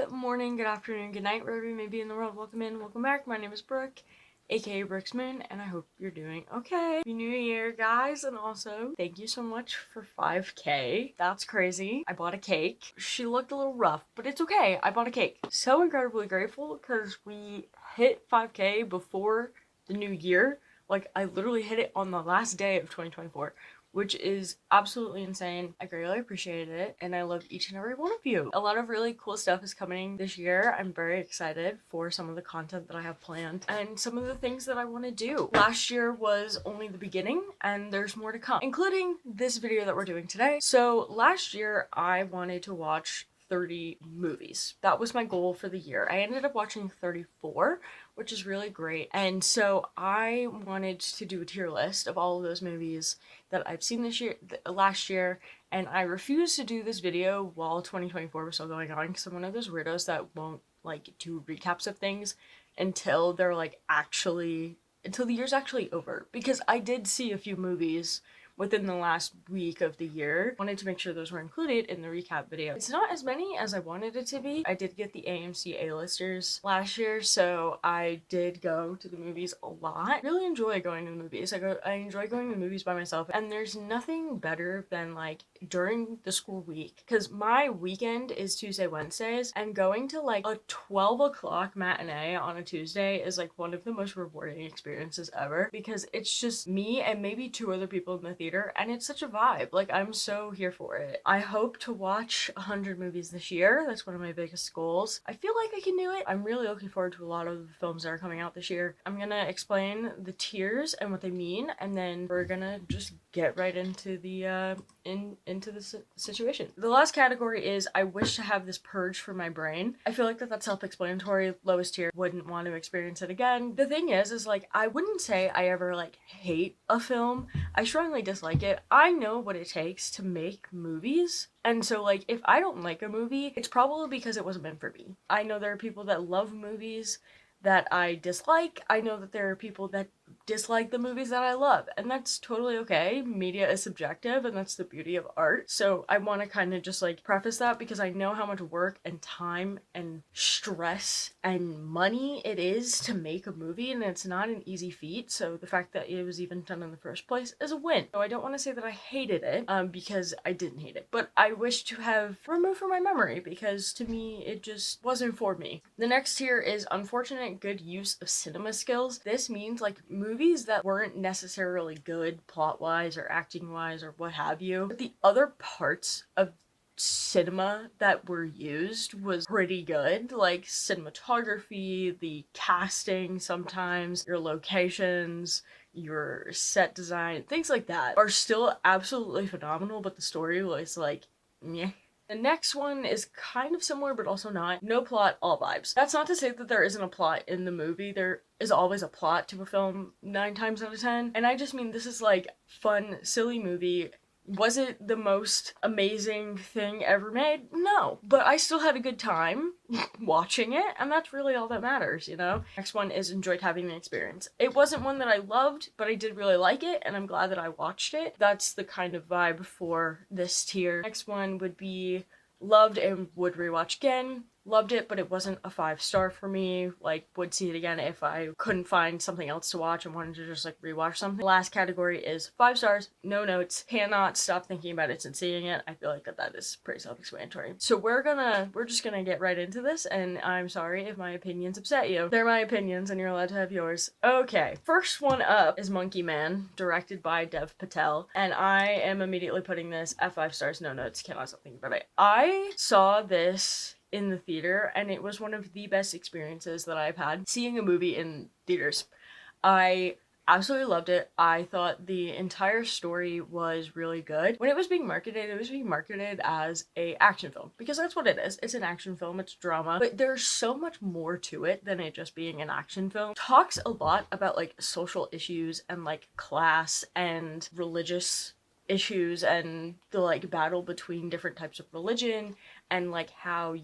Good morning, good afternoon, good night, wherever you may be in the world. Welcome in, welcome back. My name is Brooke, aka Brooksman, and I hope you're doing okay. Happy New Year, guys, and also thank you so much for 5K. That's crazy. I bought a cake. She looked a little rough, but it's okay. I bought a cake. So incredibly grateful because we hit 5K before the new year. Like, I literally hit it on the last day of 2024. Which is absolutely insane. I greatly appreciated it, and I love each and every one of you. A lot of really cool stuff is coming this year. I'm very excited for some of the content that I have planned and some of the things that I want to do. Last year was only the beginning, and there's more to come, including this video that we're doing today. So last year, I wanted to watch 30 movies. That was my goal for the year. I ended up watching 34, which is really great. And so I wanted to do a tier list of all of those movies that I've seen last year, and I refused to do this video while 2024 was still going on because I'm one of those weirdos that won't like do recaps of things until they're like until the year's actually over, because I did see a few movies within the last week of the year. Wanted to make sure those were included in the recap video. It's not as many as I wanted it to be. I did get the AMC A-listers last year, so I did go to the movies a lot. Really enjoy going to the movies. I enjoy going to the movies by myself, and there's nothing better than like during the school week, because my weekend is Tuesday, Wednesdays, and going to like a 12 o'clock matinee on a Tuesday is like one of the most rewarding experiences ever, because it's just me and maybe two other people in the theater, and it's such a vibe. Like, I'm so here for it. I hope to watch 100 movies this year. That's one of my biggest goals. I feel like I can do it. I'm really looking forward to a lot of the films that are coming out this year. I'm gonna explain the tiers and what they mean, and then we're gonna just get right into the situation. The last category is I wish to have this purge from my brain. I feel like that's self-explanatory. Lowest tier, wouldn't want to experience it again. The thing is like, I wouldn't say I ever like hate a film. I strongly dislike it. I know what it takes to make movies. And so like, if I don't like a movie, it's probably because it wasn't meant for me. I know there are people that love movies that I dislike. I know that there are people that dislike the movies that I love, and that's totally okay. Media is subjective, and that's the beauty of art. So I want to kind of just like preface that, because I know how much work and time and stress and money it is to make a movie, and it's not an easy feat. So the fact that it was even done in the first place is a win. So I don't want to say that I hated it, because I didn't hate it, but I wish to have removed from my memory, because to me it just wasn't for me. The next tier is unfortunate good use of cinema skills. This means like movies that weren't necessarily good plot-wise or acting-wise or what have you, but the other parts of cinema that were used was pretty good, like cinematography, the casting, sometimes your locations, your set design, things like that are still absolutely phenomenal, but the story was like meh. The next one is kind of similar, but also not. No plot, all vibes. That's not to say that there isn't a plot in the movie. There is always a plot to a film 9 times out of 10. And I just mean this is like fun, silly movie. Was it the most amazing thing ever made? No, but I still had a good time watching it, and that's really all that matters, you know? Next one is enjoyed having the experience. It wasn't one that I loved, but I did really like it, and I'm glad that I watched it. That's the kind of vibe for this tier. Next one would be loved and would rewatch again. Loved it, but it wasn't a 5-star for me. Like, would see it again if I couldn't find something else to watch and wanted to just like rewatch something. The last category is 5 stars, no notes, cannot stop thinking about it since seeing it. I feel like that is pretty self-explanatory. So we're just gonna get right into this, and I'm sorry if my opinions upset you. They're my opinions and you're allowed to have yours. Okay, first one up is Monkey Man, directed by Dev Patel, and I am immediately putting this at 5 stars, no notes, cannot stop thinking about it. I saw this in the theater, and it was one of the best experiences that I've had seeing a movie in theaters. I absolutely loved it. I thought the entire story was really good. When it was being marketed, it was being marketed as a action film, because that's what it is. It's an action film, it's drama, but there's so much more to it than it just being an action film. It talks a lot about like social issues and like class and religious issues and the like battle between different types of religion, and like how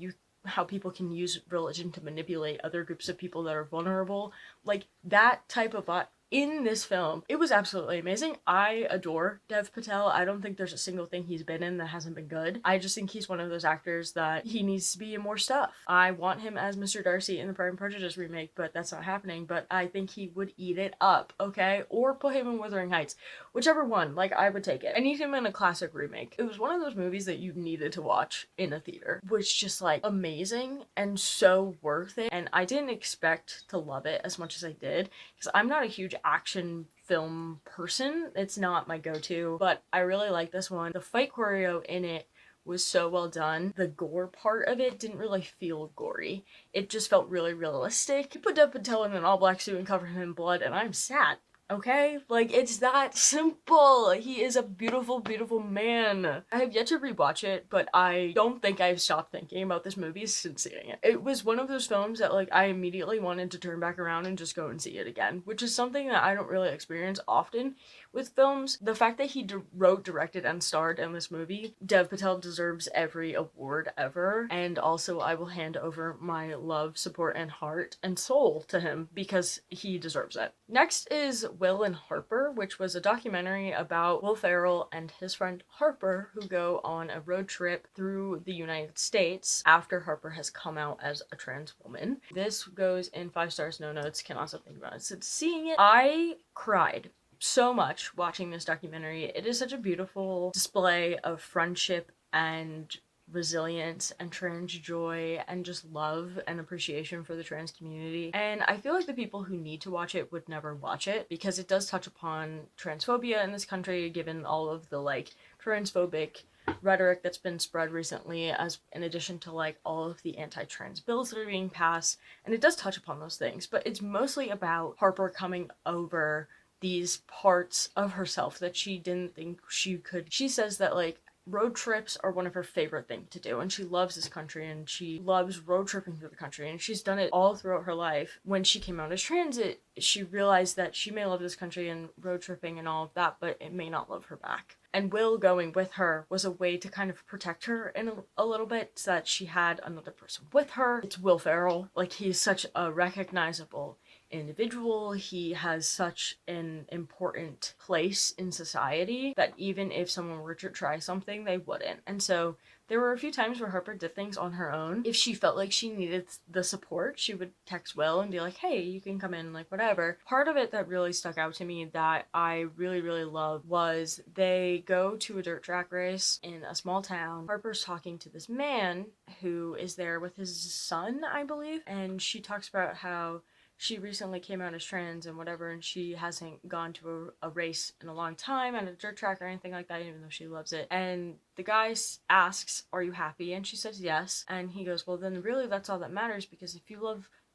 people can use religion to manipulate other groups of people that are vulnerable. Like, that type of in this film, it was absolutely amazing. I adore Dev Patel. I don't think there's a single thing he's been in that hasn't been good. I just think he's one of those actors that he needs to be in more stuff. I want him as Mr. Darcy in the Pride and Prejudice remake, but that's not happening. But I think he would eat it up, okay? Or put him in Wuthering Heights. Whichever one, like, I would take it. I need him in a classic remake. It was one of those movies that you needed to watch in a theater. It was just, like, amazing and so worth it. And I didn't expect to love it as much as I did, because I'm not a huge action film person. It's not my go-to, but I really like this one. The fight choreo in it was so well done. The gore part of it didn't really feel gory. It just felt really realistic. You put Dev Patel in an all-black suit and cover him in blood, and I'm sad. Okay? Like, it's that simple. He is a beautiful, beautiful man. I have yet to rewatch it, but I don't think I've stopped thinking about this movie since seeing it. It was one of those films that, like, I immediately wanted to turn back around and just go and see it again, which is something that I don't really experience often with films. The fact that he wrote, directed, and starred in this movie, Dev Patel deserves every award ever. And also, I will hand over my love, support, and heart and soul to him because he deserves it. Next is Will and Harper, which was a documentary about Will Ferrell and his friend Harper, who go on a road trip through the United States after Harper has come out as a trans woman. This goes in 5 stars, no notes, cannot stop thinking about it. Since seeing it, I cried so much watching this documentary. It is such a beautiful display of friendship and resilience and trans joy and just love and appreciation for the trans community. And I feel like the people who need to watch it would never watch it because it does touch upon transphobia in this country, given all of the like transphobic rhetoric that's been spread recently, as in addition to like all of the anti-trans bills that are being passed. And it does touch upon those things, but it's mostly about Harper coming over these parts of herself that she didn't think she could. She says that like road trips are one of her favorite things to do, and she loves this country and she loves road tripping through the country, and she's done it all throughout her life. When she came out as trans, she realized that she may love this country and road tripping and all of that, but it may not love her back. And Will going with her was a way to kind of protect her in a little bit, so that she had another person with her. It's Will Ferrell. Like, he's such a recognizable individual. He has such an important place in society that even if someone were to try something, they wouldn't. And so there were a few times where Harper did things on her own. If she felt like she needed the support, she would text Will and be like, hey, you can come in, like, whatever. Part of it that really stuck out to me that I really, really loved was they go to a dirt track race in a small town. Harper's talking to this man who is there with his son, I believe, and she talks about how she recently came out as trans and whatever, and she hasn't gone to a race in a long time at a dirt track or anything like that, even though she loves it. And the guy asks, are you happy? And she says yes. And he goes, well, then really that's all that matters, because if you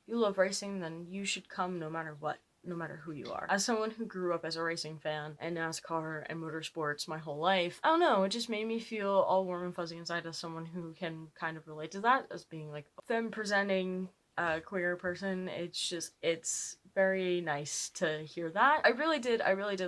love racing, then you should come no matter what, no matter who you are. As someone who grew up as a racing fan and NASCAR and motorsports my whole life, I don't know, it just made me feel all warm and fuzzy inside as someone who can kind of relate to that, as being like a femme presenting queer person. It's very nice to hear that. I really did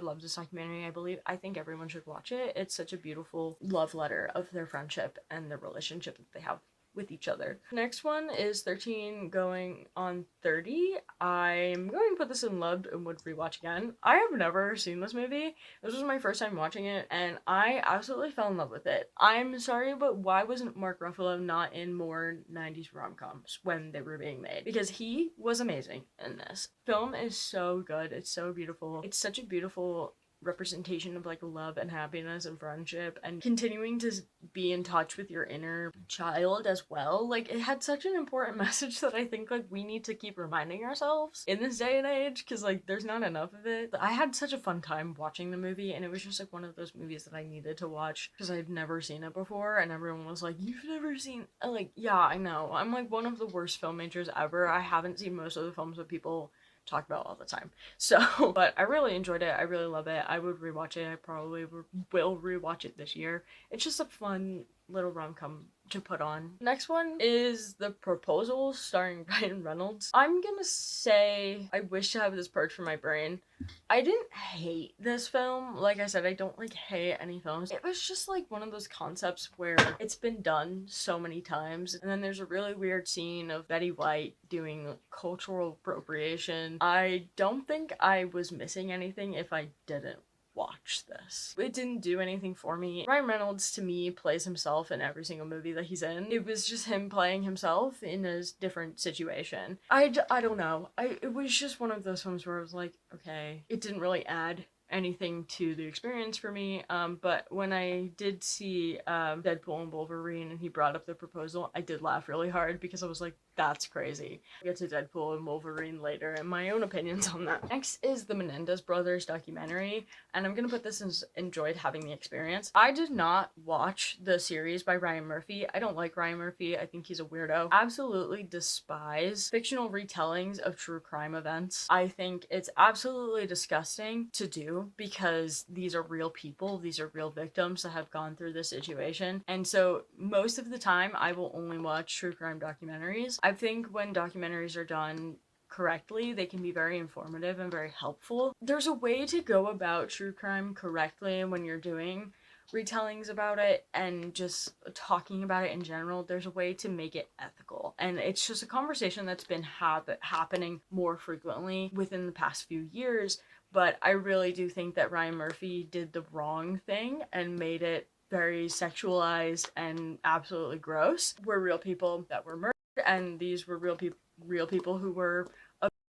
love this documentary. I think everyone should watch it. It's such a beautiful love letter of their friendship and the relationship that they have with each other. Next one is 13 going on 30. I'm going to put this in loved and would rewatch again. I have never seen this movie. This was my first time watching it, and I absolutely fell in love with it. I'm sorry, but why wasn't Mark Ruffalo not in more 90s rom-coms when they were being made? Because he was amazing in this. Film is so good. It's so beautiful. It's such a beautiful representation of like love and happiness and friendship and continuing to be in touch with your inner child as well. Like, it had such an important message that I think like we need to keep reminding ourselves in this day and age, because like there's not enough of it. I had such a fun time watching the movie, and it was just like one of those movies that I needed to watch because I'd never seen it before, and everyone was like, you've never seen, like, yeah, I know, I'm like one of the worst film majors ever. I haven't seen most of the films that people talk about all the time. So, but I really enjoyed it. I really love it. I would rewatch it. I probably will rewatch it this year. It's just a fun little rom-com to put on. Next one is The Proposal, starring Ryan Reynolds. I'm gonna say I wish to have this purged from my brain. I didn't hate this film. Like I said, I don't like hate any films. It was just like one of those concepts where it's been done so many times, and then there's a really weird scene of Betty White doing cultural appropriation. I don't think I was missing anything if I didn't watch this. It didn't do anything for me. Ryan Reynolds, to me, plays himself in every single movie that he's in. It was just him playing himself in a different situation. I don't know. It was just one of those films where I was like, okay. It didn't really add anything to the experience for me, but when I did see Deadpool and Wolverine and he brought up The Proposal, I did laugh really hard because I was like, that's crazy. I'll get to Deadpool and Wolverine later and my own opinions on that. Next is the Menendez brothers documentary, and I'm gonna put this as enjoyed having the experience. I did not watch the series by Ryan Murphy. I don't like Ryan Murphy. I think he's a weirdo. Absolutely despise fictional retellings of true crime events. I think it's absolutely disgusting to do because these are real people. These are real victims that have gone through this situation. And so most of the time I will only watch true crime documentaries. I think when documentaries are done correctly, they can be very informative and very helpful. There's a way to go about true crime correctly when you're doing retellings about it and just talking about it in general. There's a way to make it ethical, and it's just a conversation that's been happening more frequently within the past few years. But I really do think that Ryan Murphy did the wrong thing and made it very sexualized and absolutely gross. We're real people that were murdered, and these were real people who were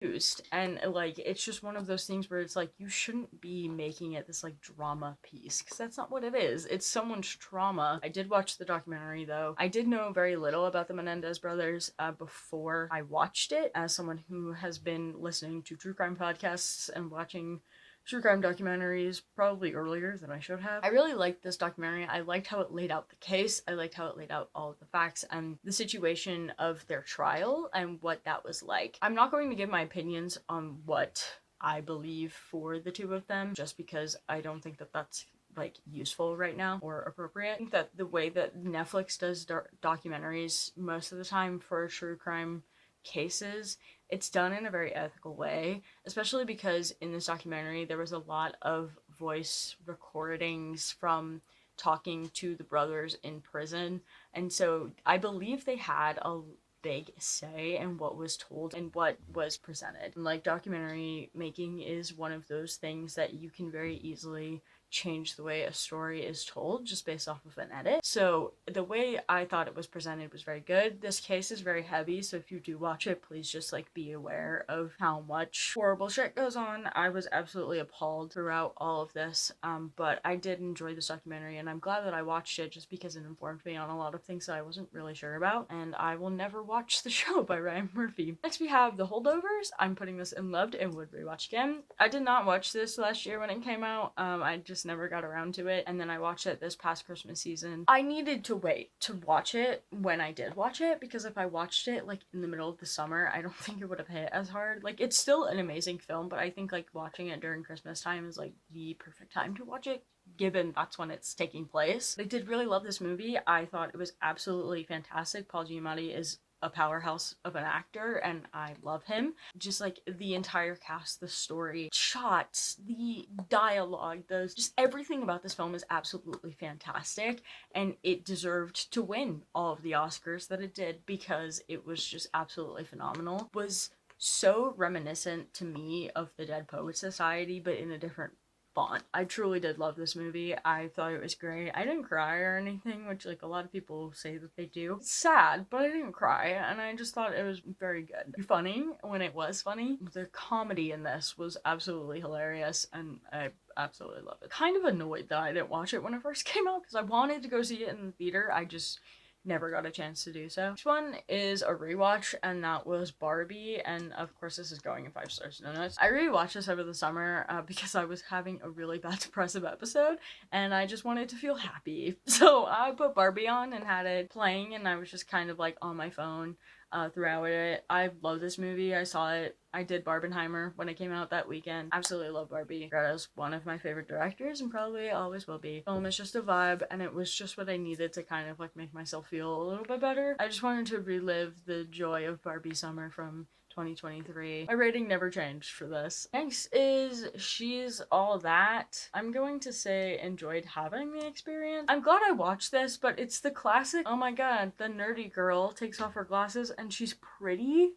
abused, and like it's just one of those things where it's like you shouldn't be making it this like drama piece, because that's not what it is. It's someone's trauma. I did watch the documentary though. I did know very little about the Menendez brothers before I watched it, as someone who has been listening to true crime podcasts and watching true crime documentaries probably earlier than I should have. I really liked this documentary. I liked how it laid out the case. I liked how it laid out all of the facts and the situation of their trial and what that was like. I'm not going to give my opinions on what I believe for the two of them, just because I don't think that that's like useful right now or appropriate. I think that the way that Netflix does documentaries most of the time for true crime cases, it's done in a very ethical way, especially because in this documentary there was a lot of voice recordings from talking to the brothers in prison, and so I believe they had a big say in what was told and what was presented. And like, documentary making is one of those things that you can very easily change the way a story is told just based off of an edit. So the way I thought it was presented was very good. This case is very heavy, so if you do watch it, please just like be aware of how much horrible shit goes on. I was absolutely appalled throughout all of this, but I did enjoy this documentary, and I'm glad that I watched it just because it informed me on a lot of things that I wasn't really sure about, and I will never watch the show by Ryan Murphy. Next we have The Holdovers. I'm putting this in loved and would rewatch again. I did not watch this last year when it came out. I just never got around to it, and then I watched it this past Christmas season. I needed to wait to watch it when I did watch it, because if I watched it like in the middle of the summer, I don't think it would have hit as hard. Like, it's still an amazing film, but I think like watching it during Christmas time is like the perfect time to watch it, given that's when it's taking place. I did really love this movie. I thought it was absolutely fantastic. Paul Giamatti is a powerhouse of an actor, and I love him. Just like the entire cast, the story, shots, the dialogue, just everything about this film is absolutely fantastic, and it deserved to win all of the Oscars that it did because it was just absolutely phenomenal. It was so reminiscent to me of the Dead Poets Society, but in a different font. I truly did love this movie. I thought it was great. I didn't cry or anything, which like a lot of people say that they do. It's sad, but I didn't cry, and I just thought it was very good. Funny when it was funny. The comedy in this was absolutely hilarious, and I absolutely love it. Kind of annoyed that I didn't watch it when it first came out, because I wanted to go see it in the theater. I just never got a chance to do so. Next one is a rewatch, and that was Barbie, and of course this is going in 5 stars no notes. I rewatched this over the summer because I was having a really bad depressive episode, and I just wanted to feel happy. So I put Barbie on and had it playing, and I was just kind of like on my phone throughout it. I love this movie. I saw it. I did Barbenheimer when it came out that weekend. Absolutely love Barbie. Greta's one of my favorite directors and probably always will be. Film is just a vibe, and it was just what I needed to kind of like make myself feel a little bit better. I just wanted to relive the joy of Barbie summer from 2023. My rating never changed for this. Next is She's All That. I'm going to say enjoyed having the experience. I'm glad I watched this, but it's the classic, oh my god, the nerdy girl takes off her glasses and she's pretty.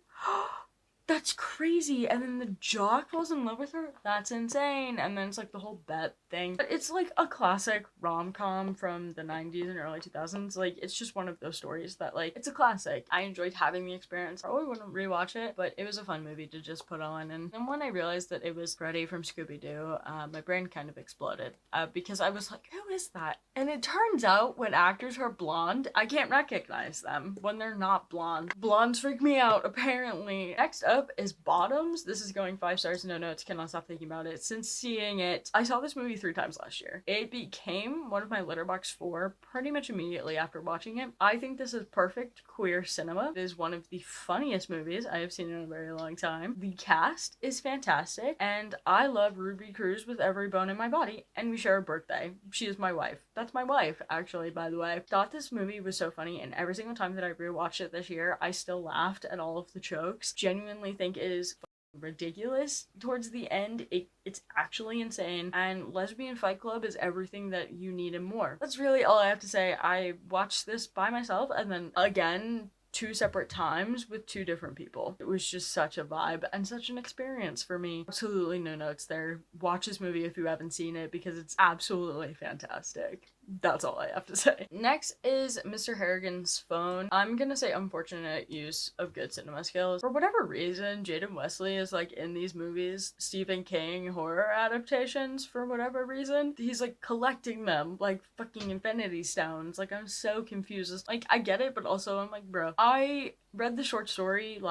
That's crazy. And then the jock falls in love with her. That's insane. And then it's like the whole bet thing. But it's like a classic rom-com from the 90s and early 2000s. Like, it's just one of those stories that, like, it's a classic. I enjoyed having the experience. Probably wouldn't rewatch it, but it was a fun movie to just put on. And then when I realized that it was Freddy from Scooby-Doo, my brain kind of exploded. Because I was like, who is that? And it turns out when actors are blonde, I can't recognize them when they're not blonde. Blondes freak me out, apparently. Next up is Bottoms. This is going 5 stars, no notes, cannot stop thinking about it. Since seeing it, I saw this movie 3 times last year. It became one of my Letterboxd 4 pretty much immediately after watching it. I think this is perfect queer cinema. It is one of the funniest movies I have seen in a very long time. The cast is fantastic, and I love Ruby Cruz with every bone in my body, and we share a birthday. She is my wife. That's my wife, actually, by the way. Thought this movie was so funny, and every single time that I rewatched it this year, I still laughed at all of the jokes. Genuinely think it is ridiculous towards the end. It's actually insane, and Lesbian Fight Club is everything that you need and more. That's really all I have to say. I watched this by myself and then again 2 separate times with 2 different people. It was just such a vibe and such an experience for me. Absolutely no notes there. Watch this movie if you haven't seen it because it's absolutely fantastic. That's all I have to say. Next is Mr. Harrigan's Phone. I'm gonna say unfortunate use of good cinema skills. For whatever reason, Jaden Wesley is like in these movies, Stephen King horror adaptations for whatever reason. He's like collecting them like fucking Infinity Stones. Like, I'm so confused. Like, I get it, but also I'm like, bro. I read the short story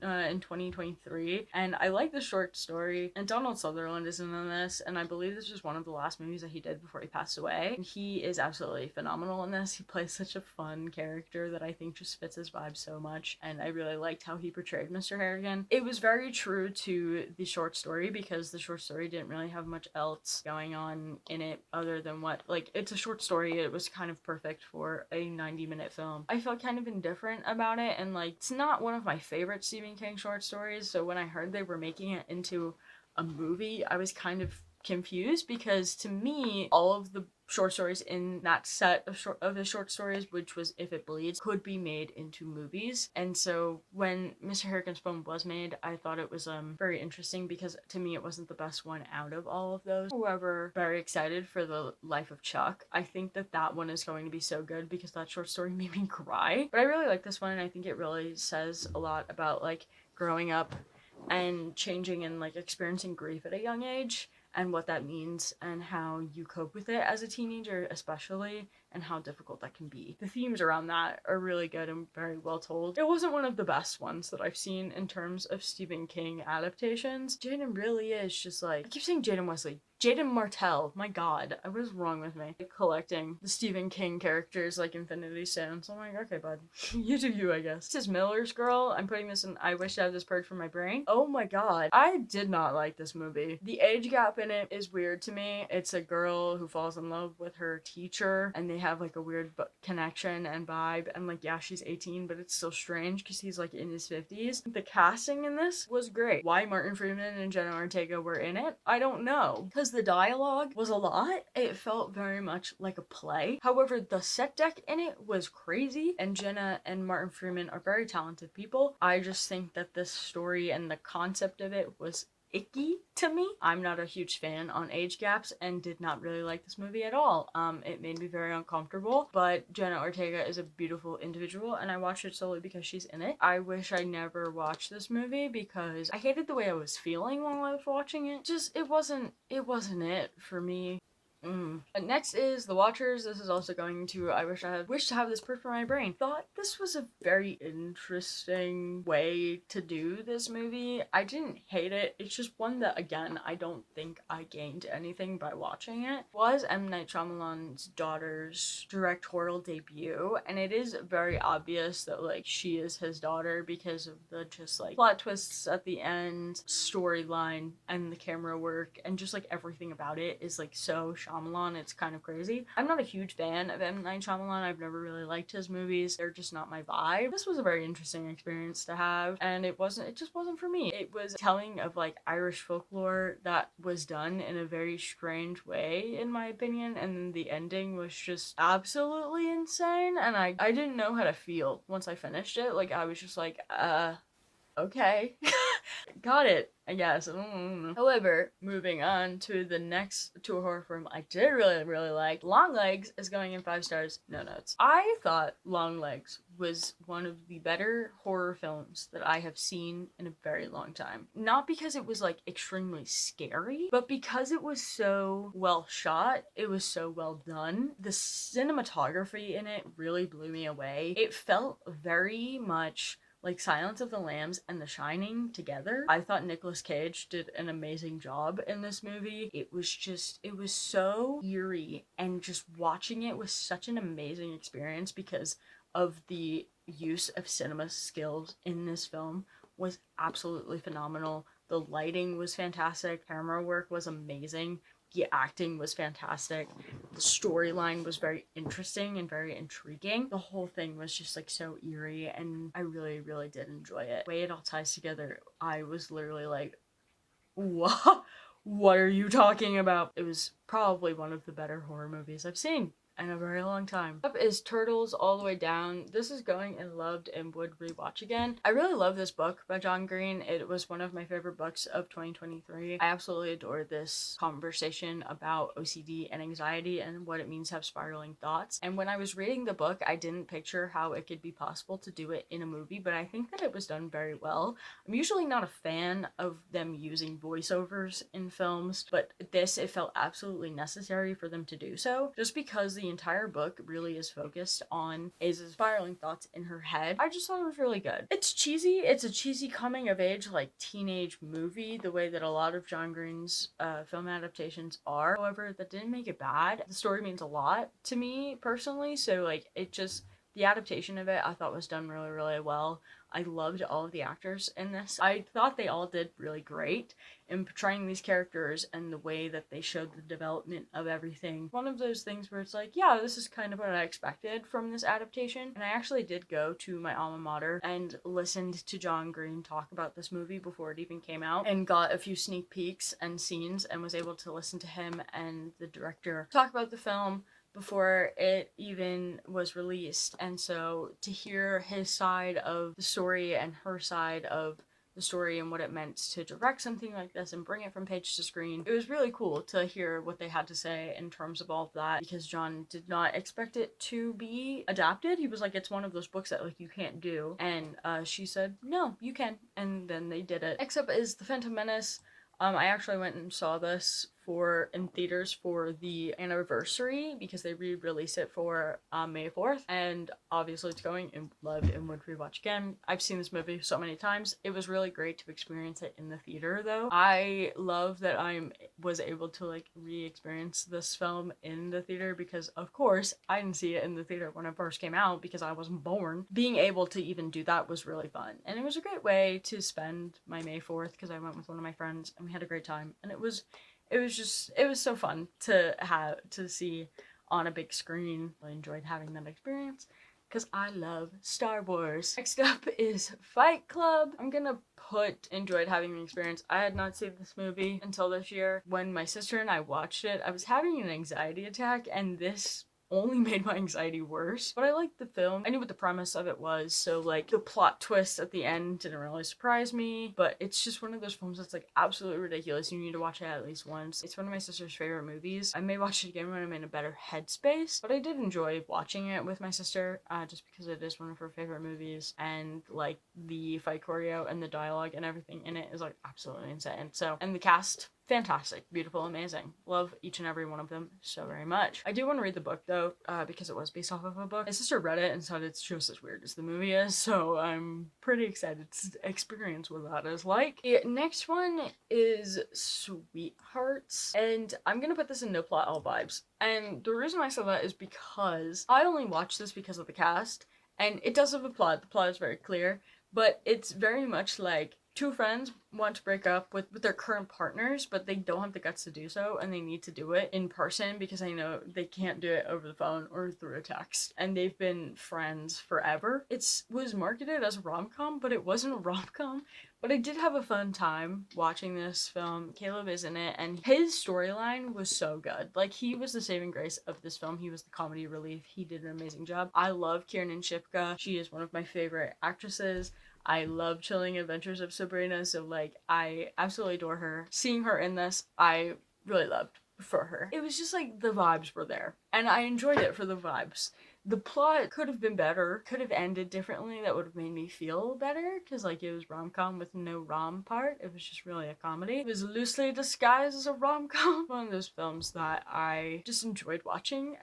in 2023, and I like the short story, and Donald Sutherland is in this, and I believe this was one of the last movies that he did before he passed away, and he is absolutely phenomenal in this. He plays such a fun character that I think just fits his vibe so much, and I really liked how he portrayed Mr. Harrigan. It was very true to the short story because the short story didn't really have much else going on in it other than what, like, it's a short story. It was kind of perfect for a 90-minute film. I felt kind of indifferent about it, and like, it's not one of my favorite Stephen King short stories, so when I heard they were making it into a movie, I was kind of confused because to me, all of the short stories in that set of the short stories, which was If It Bleeds, could be made into movies. And so when Mr. Harrigan's Phone was made, I thought it was very interesting because to me it wasn't the best one out of all of those. However, very excited for The Life of Chuck. I think that one is going to be so good because that short story made me cry. But I really like this one, and I think it really says a lot about like growing up and changing and like experiencing grief at a young age and what that means and how you cope with it as a teenager especially, and how difficult that can be. The themes around that are really good and very well told. It wasn't one of the best ones that I've seen in terms of Stephen King adaptations. Jaden really is just like, I keep saying Jaden Wesley. Jaden Martell, my god, what is wrong with me? Like, collecting the Stephen King characters like Infinity Stones. I'm like, okay, bud, you do you, I guess. This is Miller's Girl. I'm putting this in I wish I had this purged from my brain. Oh my god, I did not like this movie. The age gap in it is weird to me. It's a girl who falls in love with her teacher, and they have like a weird connection and vibe, and like, yeah, she's 18, but it's still strange because he's like in his 50s. The casting in this was great. Why Martin Freeman and Jenna Ortega were in it, I don't know, because the dialogue was a lot. It felt very much like a play. However, the set deck in it was crazy, and Jenna and Martin Freeman are very talented people. I just think that this story and the concept of it was icky to me. I'm not a huge fan on age gaps and did not really like this movie at all. It made me very uncomfortable, but Jenna Ortega is a beautiful individual, and I watched it solely because she's in it. I wish I never watched this movie because I hated the way I was feeling while I was watching it. Just, it wasn't it for me. But next is The Watchers. This is also going to I wish to have this put for my brain. Thought this was a very interesting way to do this movie. I didn't hate it. It's just one that, again, I don't think I gained anything by watching it. It was M. Night Shyamalan's daughter's directorial debut, and it is very obvious that like she is his daughter because of the just like plot twists at the end, storyline, and the camera work, and just like everything about it is like so Shyamalan. It's kind of crazy. I'm not a huge fan of M. Night Shyamalan. I've never really liked his movies. They're just not my vibe. This was a very interesting experience to have, and it just wasn't for me. It was telling of like Irish folklore that was done in a very strange way, in my opinion, and the ending was just absolutely insane, and I didn't know how to feel once I finished it. Like, I was just like, okay. Got it, I guess. However, moving on to the next to a horror film I did really like. Long Legs is going in 5 stars, no notes. I thought Long Legs was one of the better horror films that I have seen in a very long time. Not because it was like extremely scary, but because it was so well shot, it was so well done. The cinematography in it really blew me away. It felt very much like Silence of the Lambs and The Shining together. I thought Nicolas Cage did an amazing job in this movie. It was so eerie, and just watching it was such an amazing experience because of the use of cinema skills in this film was absolutely phenomenal. The lighting was fantastic, camera work was amazing, the acting was fantastic, the storyline was very interesting and very intriguing. The whole thing was just like so eerie, and I really did enjoy it. The way it all ties together, I was literally like, what are you talking about? It was probably one of the better horror movies I've seen in a very long time. Up is Turtles All the Way Down. This is going and loved and would rewatch again. I really love this book by John Green. It was one of my favorite books of 2023. I absolutely adore this conversation about OCD and anxiety and what it means to have spiraling thoughts. And when I was reading the book, I didn't picture how it could be possible to do it in a movie, but I think that it was done very well. I'm usually not a fan of them using voiceovers in films, but it felt absolutely necessary for them to do so, just because the entire book really is focused on Aza's spiraling thoughts in her head. I just thought it was really good. It's cheesy. It's a cheesy coming of age, like teenage movie, the way that a lot of John Green's film adaptations are. However, that didn't make it bad. The story means a lot to me personally, so like the adaptation of it I thought was done really well. I loved all of the actors in this. I thought they all did really great in portraying these characters and the way that they showed the development of everything. One of those things where it's like, yeah, this is kind of what I expected from this adaptation. And I actually did go to my alma mater and listened to John Green talk about this movie before it even came out, and got a few sneak peeks and scenes, and was able to listen to him and the director talk about the film before it even was released. And so to hear his side of the story and her side of the story and what it meant to direct something like this and bring it from page to screen, it was really cool to hear what they had to say in terms of all of that, because John did not expect it to be adapted. He was like, it's one of those books that like you can't do, and she said, no, you can, and then they did it. Next up is The Phantom Menace. I actually went and saw this in theaters for the anniversary because they re-released it for May 4th, and obviously it's going and loved and would rewatch again. I've seen this movie so many times. It was really great to experience it in the theater though. I love that I was able to like re-experience this film in the theater, because of course I didn't see it in the theater when it first came out because I wasn't born. Being able to even do that was really fun, and it was a great way to spend my May 4th because I went with one of my friends and we had a great time, and it was so fun to see on a big screen. I enjoyed having that experience because I love Star Wars. Next up is Fight Club. I'm gonna put enjoyed having the experience. I had not seen this movie until this year. When my sister and I watched it, I was having an anxiety attack, and this only made my anxiety worse. But I liked the film. I knew what the premise of it was, so like the plot twist at the end didn't really surprise me, but it's just one of those films that's like absolutely ridiculous. You need to watch it at least once. It's one of my sister's favorite movies. I may watch it again when I'm in a better headspace, but I did enjoy watching it with my sister just because it is one of her favorite movies, and like the fight choreo and the dialogue and everything in it is like absolutely insane. So, and the cast fantastic, beautiful, amazing. Love each and every one of them so very much. I do want to read the book though, because it was based off of a book. My sister read it and said it's just as weird as the movie is, so I'm pretty excited to experience what that is like. The next one is Sweethearts, and I'm gonna put this in no plot, all vibes. And the reason I said that is because I only watched this because of the cast, and it does have a plot. The plot is very clear, but it's very much like two friends want to break up with their current partners, but they don't have the guts to do so, and they need to do it in person because I know they can't do it over the phone or through a text. And they've been friends forever. It was marketed as a rom-com, but it wasn't a rom-com. But I did have a fun time watching this film. Caleb is in it, and his storyline was so good. Like, he was the saving grace of this film. He was the comedy relief. He did an amazing job. I love Kiernan Shipka. She is one of my favorite actresses. I love Chilling Adventures of Sabrina, so like I absolutely adore her. Seeing her in this, I really loved for her. It was just like the vibes were there, and I enjoyed it for the vibes. The plot could have been better, could have ended differently, that would have made me feel better, because like it was rom-com with no rom part. It was just really a comedy. It was loosely disguised as a rom-com. One of those films that I just enjoyed watching,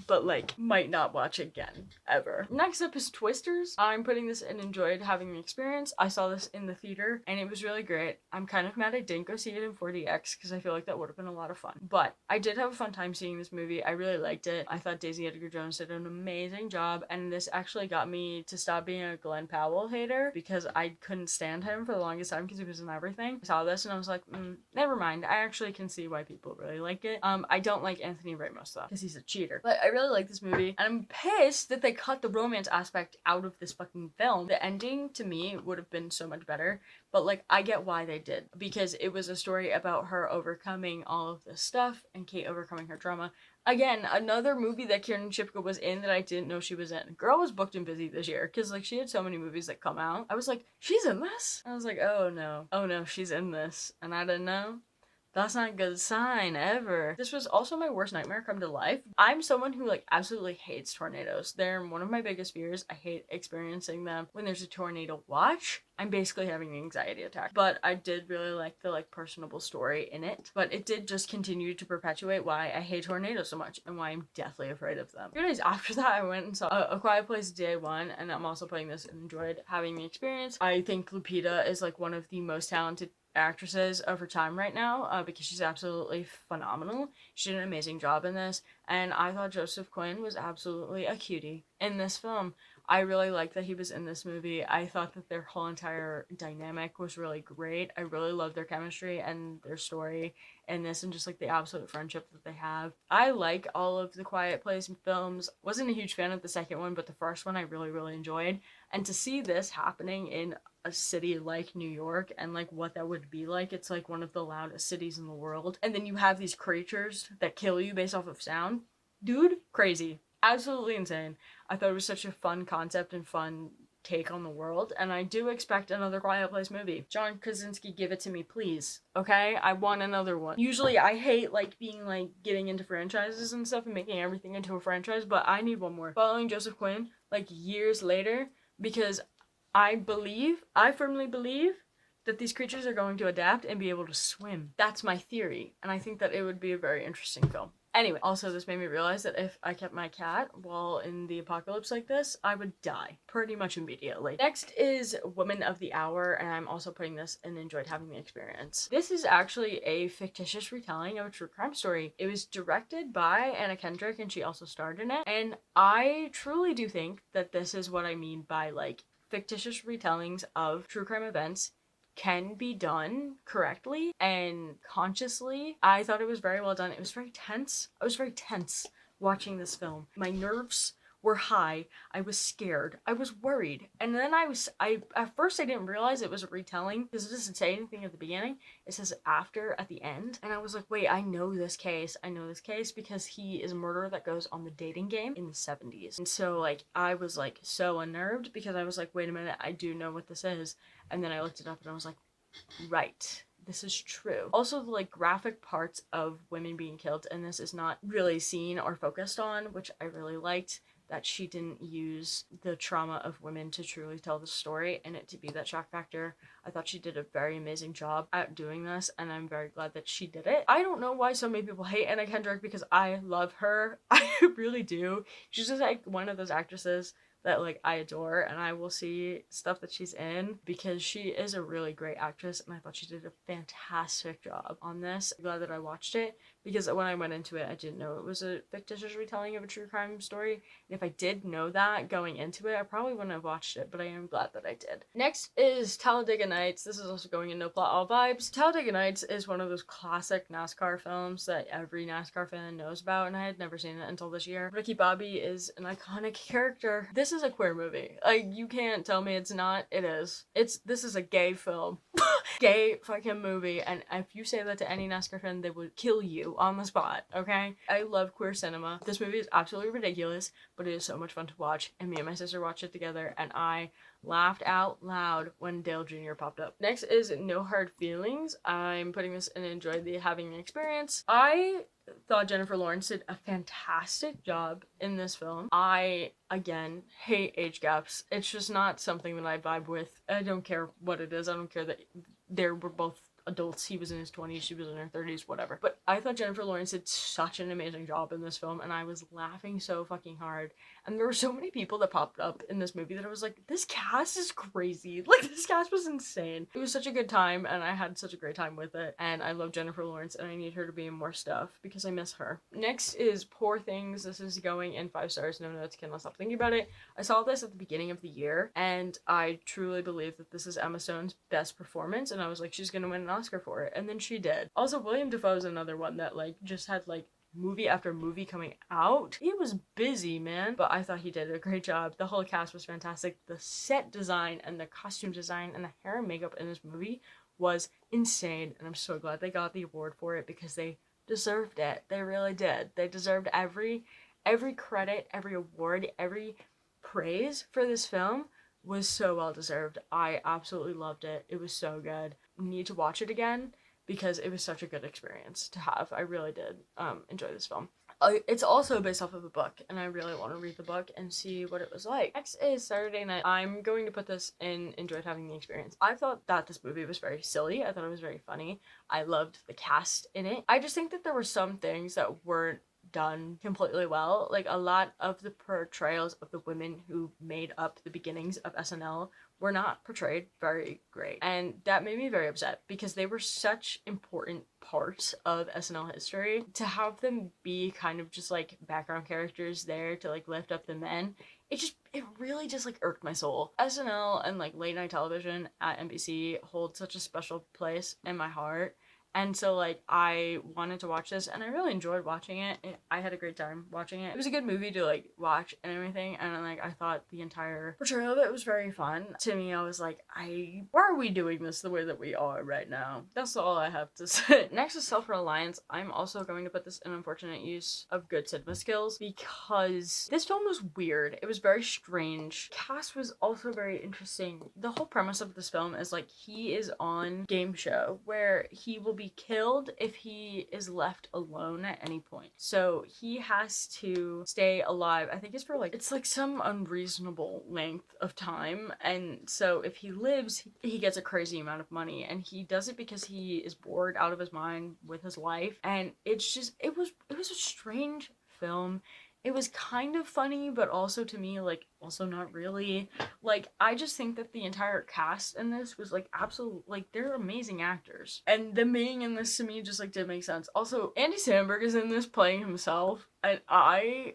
but like might not watch again ever. Next up is Twisters. I'm putting this in enjoyed having the experience. I saw this in the theater and it was really great. I'm kind of mad I didn't go see it in 4DX because I feel like that would have been a lot of fun. But I did have a fun time seeing this movie. I really liked it. I thought Daisy Edgar Jones did an amazing job, and this actually got me to stop being a Glenn Powell hater because I couldn't stand him for the longest time because he was in everything. I saw this and I was like, never mind. I actually can see why people really like it. I don't like Anthony Ramos though because he's a cheater. But I really like this movie, and I'm pissed that they cut the romance aspect out of this fucking film. The ending to me would have been so much better, but like I get why they did, because it was a story about her overcoming all of this stuff and Kate overcoming her trauma. Again, another movie that Kiernan Shipka was in that I didn't know she was in. Girl was booked and busy this year because like she had so many movies that come out. I was like, she's in this? I was like, oh no, she's in this, and I didn't know. That's not a good sign ever. This was also my worst nightmare come to life. I'm someone who like absolutely hates tornadoes. They're one of my biggest fears. I hate experiencing them. When there's a tornado watch, I'm basically having an anxiety attack. But I did really like the like personable story in it. But it did just continue to perpetuate why I hate tornadoes so much and why I'm deathly afraid of them. 2 days after that, I went and saw A Quiet Place Day 1, and I'm also playing this and enjoyed having the experience. I think Lupita is like one of the most talented actresses of her time right now, because she's absolutely phenomenal. She did an amazing job in this, and I thought Joseph Quinn was absolutely a cutie in this film. I really liked that he was in this movie. I thought that their whole entire dynamic was really great. I really loved their chemistry and their story in this, and just like the absolute friendship that they have. I like all of the Quiet Place films. Wasn't a huge fan of the second one, but the first one I really enjoyed. And to see this happening in a city like New York and like what that would be like, it's like one of the loudest cities in the world, and then you have these creatures that kill you based off of sound. Dude, crazy. Absolutely insane. I thought it was such a fun concept and fun take on the world, and I do expect another Quiet Place movie. John Krasinski, give it to me, please. Okay? I want another one. Usually I hate like being like getting into franchises and stuff and making everything into a franchise, but I need one more. Following Joseph Quinn like years later, because I firmly believe that these creatures are going to adapt and be able to swim. That's my theory, and I think that it would be a very interesting film. Anyway, also this made me realize that if I kept my cat while in the apocalypse like this, I would die pretty much immediately. Next is Woman of the Hour, and I'm also putting this and enjoyed having the experience. This is actually a fictitious retelling of a true crime story. It was directed by Anna Kendrick, and she also starred in it, and I truly do think that this is what I mean by like fictitious retellings of true crime events can be done correctly and consciously. I thought it was very well done. It was very tense. I was very tense watching this film. My nerves were high. I was scared. I was worried. And then at first I didn't realize it was a retelling because it doesn't say anything at the beginning. It says after at the end. And I was like, wait, I know this case. I know this case because he is a murderer that goes on the dating game in the 70s. And so like, I was like so unnerved because I was like, wait a minute, I do know what this is. And then I looked it up and I was like, right. This is true. Also, the like graphic parts of women being killed, and this is not really seen or focused on, which I really liked. that she didn't use the trauma of women to truly tell the story and it to be that shock factor. I thought she did a very amazing job at doing this, and I'm very glad that she did it. I don't know why so many people hate Anna Kendrick, because I love her. I really do. She's just like one of those actresses that like I adore, and I will see stuff that she's in because she is a really great actress, and I thought she did a fantastic job on this. I'm glad that I watched it, because when I went into it, I didn't know it was a fictitious retelling of a true crime story. And if I did know that going into it, I probably wouldn't have watched it, but I am glad that I did. Next is Talladega Nights. This is also going in No Plot, All Vibes. Talladega Nights is one of those classic NASCAR films that every NASCAR fan knows about, and I had never seen it until this year. Ricky Bobby is an iconic character. This is a queer movie. Like, you can't tell me it's not. It is. This is a gay film. Gay fucking movie, and if you say that to any NASCAR fan, they would kill you on the spot, okay? I love queer cinema. This movie is absolutely ridiculous, but it is so much fun to watch, and me and my sister watched it together, and I laughed out loud when Dale Jr. popped up. Next is No Hard Feelings. I'm putting this in enjoyed the having an experience. I thought Jennifer Lawrence did a fantastic job in this film. I, again, hate age gaps. It's just not something that I vibe with. I don't care what it is. I don't care that they were both adults. He was in his 20s, she was in her 30s, whatever. But I thought Jennifer Lawrence did such an amazing job in this film, and I was laughing so fucking hard. And there were so many people that popped up in this movie that I was like, this cast is crazy. Like, this cast was insane. It was such a good time, and I had such a great time with it. And I love Jennifer Lawrence, and I need her to be in more stuff because I miss her. Next is Poor Things. This is going in 5 stars. No notes, cannot stop thinking about it. I saw this at the beginning of the year, and I truly believe that this is Emma Stone's best performance, and I was like, she's gonna win an Oscar for it, and then she did. Also, William Dafoe is another one that like just had like movie after movie coming out. He was busy, man, but I thought he did a great job. The whole cast was fantastic. The set design and the costume design and the hair and makeup in this movie was insane, and I'm so glad they got the award for it because they deserved it. They really did. They deserved every credit, every award, every praise for this film was so well deserved. I absolutely loved it. It was so good. Need to watch it again because it was such a good experience to have. I really did enjoy this film. It's also based off of a book, and I really want to read the book and see what it was like. Next is Saturday Night. I'm going to put this in enjoyed having the experience. I thought that this movie was very silly. I thought it was very funny. I loved the cast in it. I just think that there were some things that weren't done completely well. Like, a lot of the portrayals of the women who made up the beginnings of SNL were not portrayed very great, and that made me very upset because they were such important parts of SNL history. To have them be kind of just like background characters there to like lift up the men, it really just like irked my soul. SNL and like late night television at NBC hold such a special place in my heart. And so, like, I wanted to watch this, and I really enjoyed watching it. I had a great time watching it. It was a good movie to, like, watch and everything, and, like, I thought the entire portrayal of it was very fun. To me, I was like, why are we doing this the way that we are right now? That's all I have to say. Next is Self-Reliance. I'm also going to put this in unfortunate use of good cinema skills because this film was weird. It was very strange. Cast was also very interesting. The whole premise of this film is, like, he is on game show where he will be killed if he is left alone at any point. So he has to stay alive. I think it's for like, it's like some unreasonable length of time. And so if he lives, he gets a crazy amount of money, and he does it because he is bored out of his mind with his life. And it's just, it was a strange film. It was kind of funny, but also to me, like, also not really. Like, I just think that the entire cast in this was, like, absolute, like, they're amazing actors. And them being in this, to me, just, like, didn't make sense. Also, Andy Samberg is in this playing himself, and I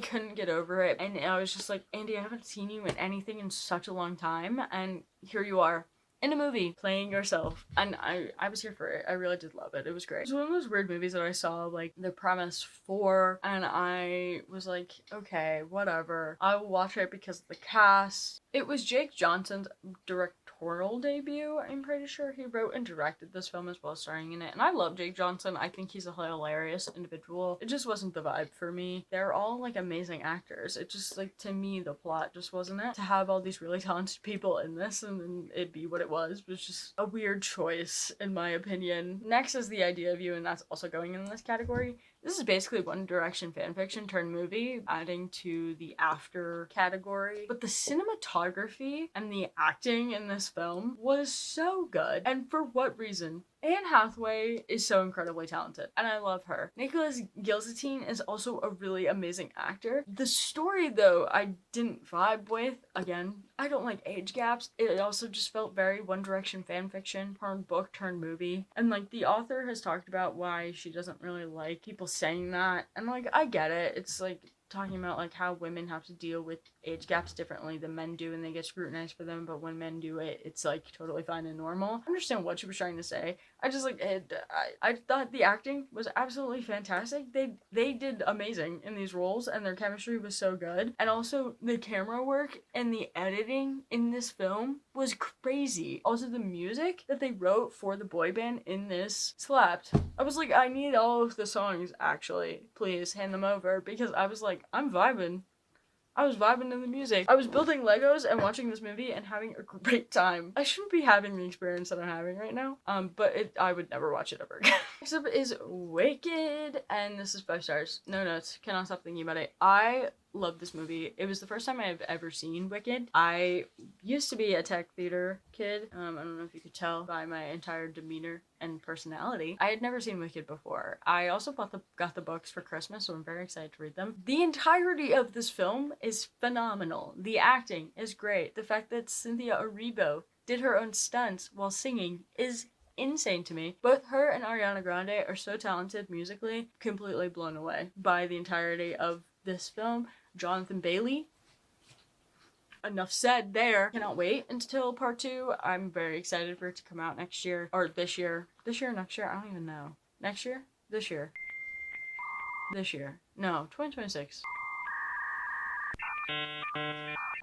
couldn't get over it. And I was just like, Andy, I haven't seen you in anything in such a long time, and here you are. In a movie, playing yourself, and I was here for it. I really did love it. It was great. It was one of those weird movies that I saw, like, the premise for, and I was like, okay, whatever. I will watch it because of the cast. It was Jake Johnson's directorial debut, I'm pretty sure. He wrote and directed this film as well as starring in it, and I love Jake Johnson. I think he's a hilarious individual. It just wasn't the vibe for me. They're all, like, amazing actors. It just, like, to me, the plot just wasn't it. To have all these really talented people in this and then it be what it was just a weird choice, in my opinion. Next is The Idea of You, and that's also going in this category. This is basically One Direction fanfiction turned movie, adding to the after category. But the cinematography and the acting in this film was so good. And for what reason? Anne Hathaway is so incredibly talented, and I love her. Nicholas Gilzettine is also a really amazing actor. The story, though, I didn't vibe with. Again, I don't like age gaps. It also just felt very One Direction fanfiction, turned book, turned movie. And, like, the author has talked about why she doesn't really like people saying that. And, like, I get it. It's, like, talking about, like, how women have to deal with age gaps differently than men do, and they get scrutinized for them, but when men do it, it's, like, totally fine and normal. I understand what she was trying to say. I just, like, I thought the acting was absolutely fantastic. They did amazing in these roles, and their chemistry was so good. And also, the camera work and the editing in this film was crazy. Also, the music that they wrote for the boy band in this slapped. I was like, I need all of the songs, actually. Please, hand them over, because I was like, I'm vibing. I was vibing to the music. I was building Legos and watching this movie and having a great time. I shouldn't be having the experience that I'm having right now, but I would never watch it ever again. Next up is Wicked, and this is 5 stars. No notes. Cannot stop thinking about it. I love this movie. It was the first time I've ever seen Wicked. I used to be a tech theater kid. I don't know if you could tell by my entire demeanor and personality. I had never seen Wicked before. I also got the books for Christmas, so I'm very excited to read them. The entirety of this film is phenomenal. The acting is great. The fact that Cynthia Erivo did her own stunts while singing is insane to me. Both her and Ariana Grande are so talented musically, completely blown away by the entirety of this film. Jonathan Bailey. Enough said there. Cannot wait until part 2. I'm very excited for it to come out next year. Or this year. This year or next year? I don't even know. Next year? This year. This year. No, 2026.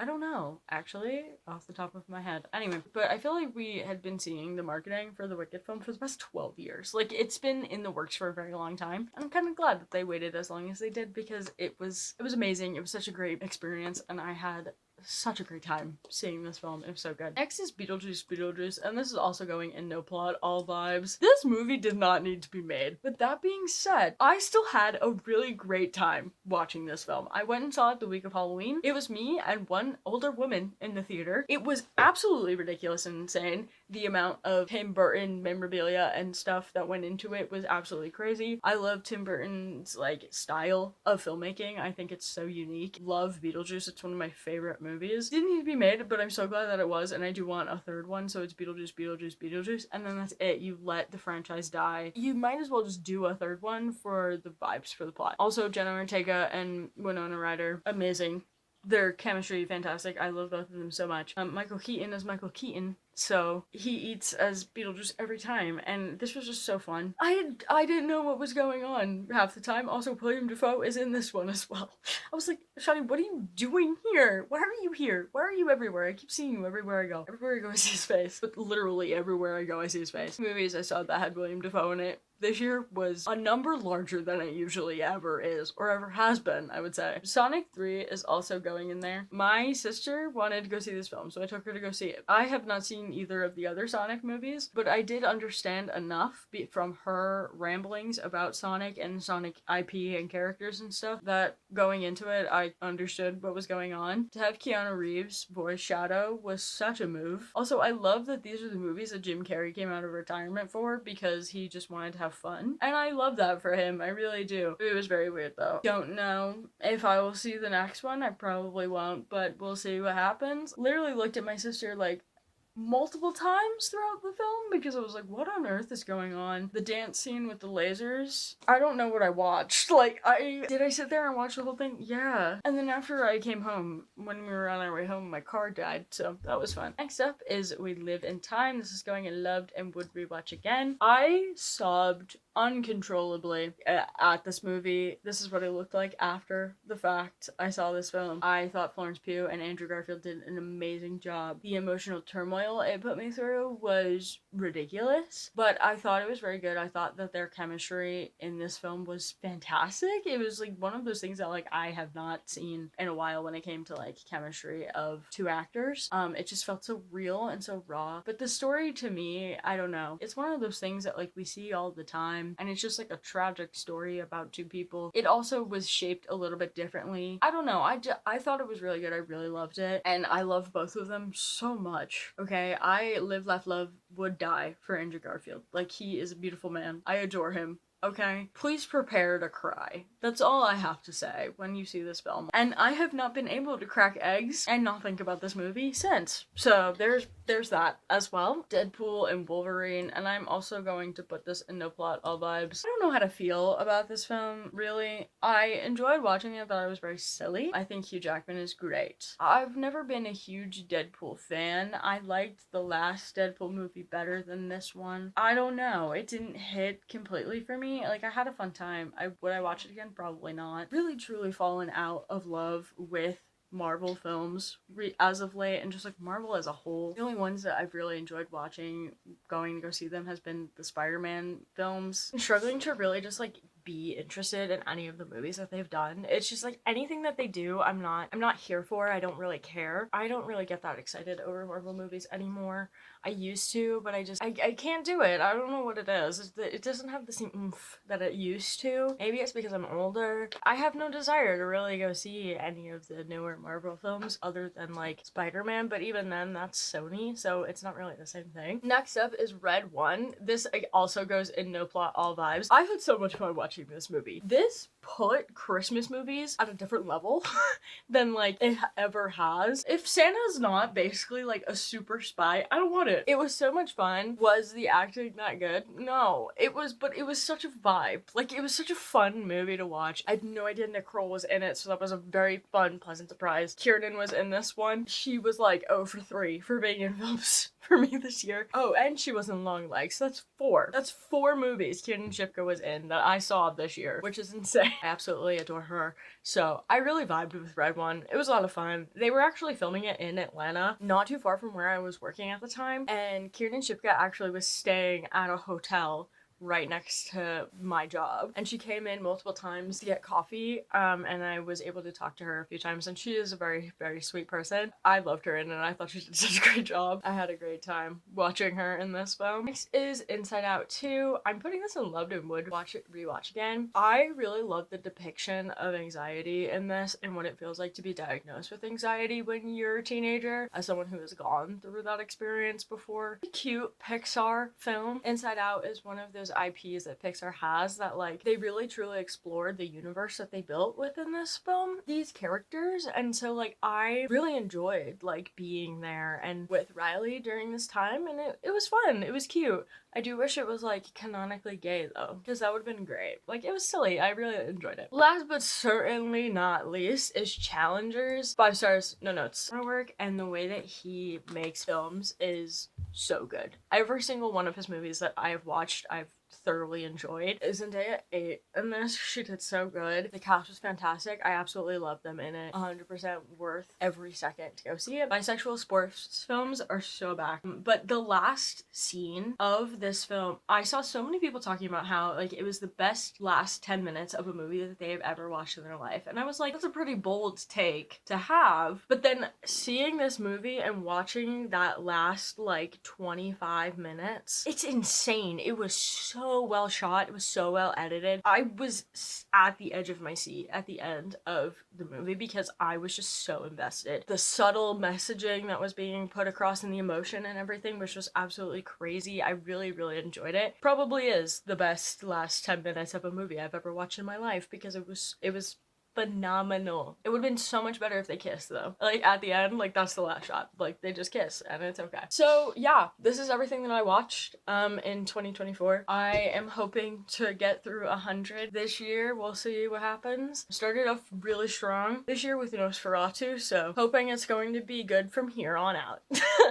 I don't know, actually, off the top of my head. Anyway, but I feel like we had been seeing the marketing for the Wicked film for the past 12 years. Like, it's been in the works for a very long time. And I'm kind of glad that they waited as long as they did, because it was amazing. It was such a great experience, and I had such a great time seeing this film. It was so good. Next is Beetlejuice, and this is also going in no plot, all vibes. This movie did not need to be made. But that being said, I still had a really great time watching this film. I went and saw it the week of Halloween. It was me and one older woman in the theater. It was absolutely ridiculous and insane. The amount of Tim Burton memorabilia and stuff that went into it was absolutely crazy. I love Tim Burton's, like, style of filmmaking. I think it's so unique. Love Beetlejuice. It's one of my favorite movies. Didn't need to be made, but I'm so glad that it was, and I do want a third one, so it's Beetlejuice, and then that's it. You let the franchise die. You might as well just do a third one for the vibes for the plot. Also, Jenna Ortega and Winona Ryder, amazing. Their chemistry, fantastic. I love both of them so much. Michael Keaton is Michael Keaton, so he eats as Beetlejuice every time, and this was just so fun. I didn't know what was going on half the time. Also, William Dafoe is in this one as well. I was like, Shani, what are you doing here? Why are you here? Why are you everywhere? I keep seeing you everywhere I go. Everywhere I go, I see his face. But literally everywhere I go, I see his face. Movies I saw that had William Dafoe in it this year was a number larger than it usually ever is, or ever has been, I would say. Sonic 3 is also going in there. My sister wanted to go see this film, so I took her to go see it. I have not seen either of the other Sonic movies, but I did understand enough from her ramblings about Sonic and Sonic IP and characters and stuff that going into it, I understood what was going on. To have Keanu Reeves voice Shadow was such a move. Also, I love that these are the movies that Jim Carrey came out of retirement for, because he just wanted to have fun. And I love that for him. I really do. It was very weird though. Don't know if I will see the next one. I probably won't, but we'll see what happens. Literally looked at my sister like multiple times throughout the film because I was like, what on earth is going on? The dance scene with the lasers, I don't know what I watched. Like, did I sit there and watch the whole thing? Yeah. And then after I came home, when we were on our way home, my car died, so that was fun. Next up is We Live in Time. This is going in loved and would rewatch again. I sobbed uncontrollably at this movie. This is what it looked like after the fact I saw this film. I thought Florence Pugh and Andrew Garfield did an amazing job. The emotional turmoil it put me through was ridiculous, but I thought it was very good. I thought that their chemistry in this film was fantastic. It was like one of those things that like I have not seen in a while when it came to like chemistry of two actors. It just felt so real and so raw. But the story to me, I don't know. It's one of those things that like we see all the time time, and it's just like a tragic story about two people. It also was shaped a little bit differently. I don't know, I thought it was really good. I really loved it, and I love both of them so much. Okay, I live, laugh, love, would die for Andrew Garfield. Like, he is a beautiful man. I adore him. Okay? Please prepare to cry. That's all I have to say when you see this film. And I have not been able to crack eggs and not think about this movie since. So there's that as well. Deadpool and Wolverine, and I'm also going to put this in no plot, all vibes. I don't know how to feel about this film, really. I enjoyed watching it, but I was very silly. I think Hugh Jackman is great. I've never been a huge Deadpool fan. I liked the last Deadpool movie better than this one. I don't know. It didn't hit completely for me. Like, I had a fun time. Would I watch it again? Probably not. Really truly fallen out of love with Marvel films as of late, and just like Marvel as a whole. The only ones that I've really enjoyed watching, going to go see them, has been the Spider-Man films. I'm struggling to really just like be interested in any of the movies that they've done. It's just like anything that they do, I'm not here for. I don't really care. I don't really get that excited over Marvel movies anymore. I used to, but I can't do it. I don't know what it is. It doesn't have the same oomph that it used to. Maybe it's because I'm older. I have no desire to really go see any of the newer Marvel films other than like Spider-Man, but even then that's Sony, so it's not really the same thing. Next up is Red One. This also goes in no plot, all vibes. I had so much fun watching this movie. This put Christmas movies at a different level than like it ever has. If Santa's not basically like a super spy, I don't want it. It was so much fun. Was the acting that good? No. But it was such a vibe. Like, it was such a fun movie to watch. I had no idea Nick Kroll was in it, so that was a very fun, pleasant surprise. Kiernan was in this one. She was like 0 for 3 for being in films for me this year. Oh, and she was in Long Legs. So that's 4. That's 4 movies Kiernan Shipka was in that I saw this year, which is insane. I absolutely adore her. So I really vibed with Red One. It was a lot of fun. They were actually filming it in Atlanta, not too far from where I was working at the time, and Kiernan Shipka actually was staying at a hotel right next to my job, and she came in multiple times to get coffee, and I was able to talk to her a few times, and she is a very, very sweet person. I loved her in it, and I thought she did such a great job. I had a great time watching her in this film. Next is Inside Out 2. I'm putting this in loved and would watch it, rewatch again. I really love the depiction of anxiety in this and what it feels like to be diagnosed with anxiety when you're a teenager, as someone who has gone through that experience before. A cute Pixar film. Inside Out is one of those IPs that Pixar has that like they really truly explored the universe that they built within this film, these characters, and so like I really enjoyed like being there and with Riley during this time, and it was fun. It was cute. I do wish it was like canonically gay though, because that would have been great. Like, it was silly. I really enjoyed it. Last but certainly not least is Challengers. 5 stars, no notes. Work, and the way that he makes films is so good. Every single one of his movies that I have watched, I've thoroughly enjoyed. Zendaya 8 in this. She did so good. The cast was fantastic. I absolutely loved them in it. 100% worth every second to go see it. Bisexual sports films are so back. But the last scene of this film, I saw so many people talking about how like it was the best last 10 minutes of a movie that they have ever watched in their life. And I was like, that's a pretty bold take to have. But then seeing this movie and watching that last like 25 minutes, it's insane. It was so well shot. It was so well edited. I was at the edge of my seat at the end of the movie because I was just so invested. The subtle messaging that was being put across and the emotion and everything was just absolutely crazy. I really, really enjoyed it. Probably is the best last 10 minutes of a movie I've ever watched in my life because it was phenomenal. It would have been so much better if they kissed though. Like at the end, like that's the last shot. Like they just kiss and it's okay. So yeah, this is everything that I watched in 2024. I am hoping to get through 100 this year. We'll see what happens. Started off really strong this year with Nosferatu, so hoping it's going to be good from here on out.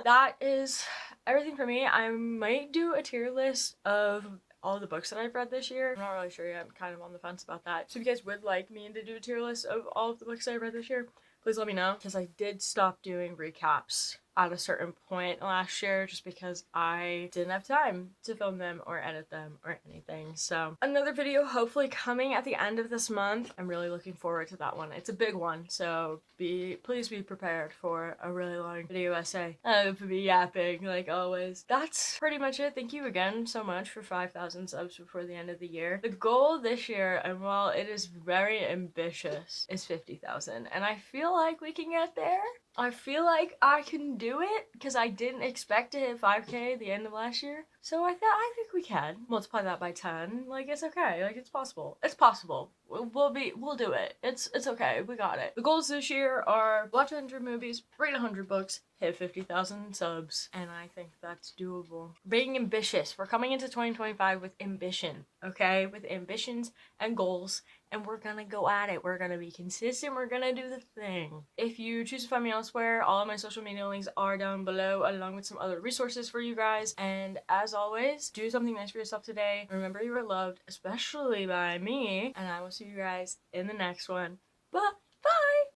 That is everything for me. I might do a tier list of all the books that I've read this year. I'm not really sure yet. I'm kind of on the fence about that. So if you guys would like me to do a tier list of all of the books I read this year, please let me know, because I did stop doing recaps at a certain point last year just because I didn't have time to film them or edit them or anything. So another video hopefully coming at the end of this month. I'm really looking forward to that one. It's a big one, so please be prepared for a really long video essay of me yapping like always. That's pretty much it. Thank you again so much for 5,000 subs before the end of the year. The goal this year, and while it is very ambitious, is 50,000, and I feel like we can get there. I feel like I can do it because I didn't expect to hit 5K at the end of last year. So I think we can multiply that by 10. Like, it's okay. Like, it's possible. It's possible. We'll do it. It's okay. We got it. The goals this year are watch 100 movies, read 100 books, hit 50,000 subs, and I think that's doable. Being ambitious. We're coming into 2025 with ambition, okay? With ambitions and goals, and we're gonna go at it. We're gonna be consistent. We're gonna do the thing. If you choose to find me elsewhere, all of my social media links are down below, along with some other resources for you guys. And as always, do something nice for yourself today. Remember you are loved, especially by me, and I will see you guys in the next one. Bye!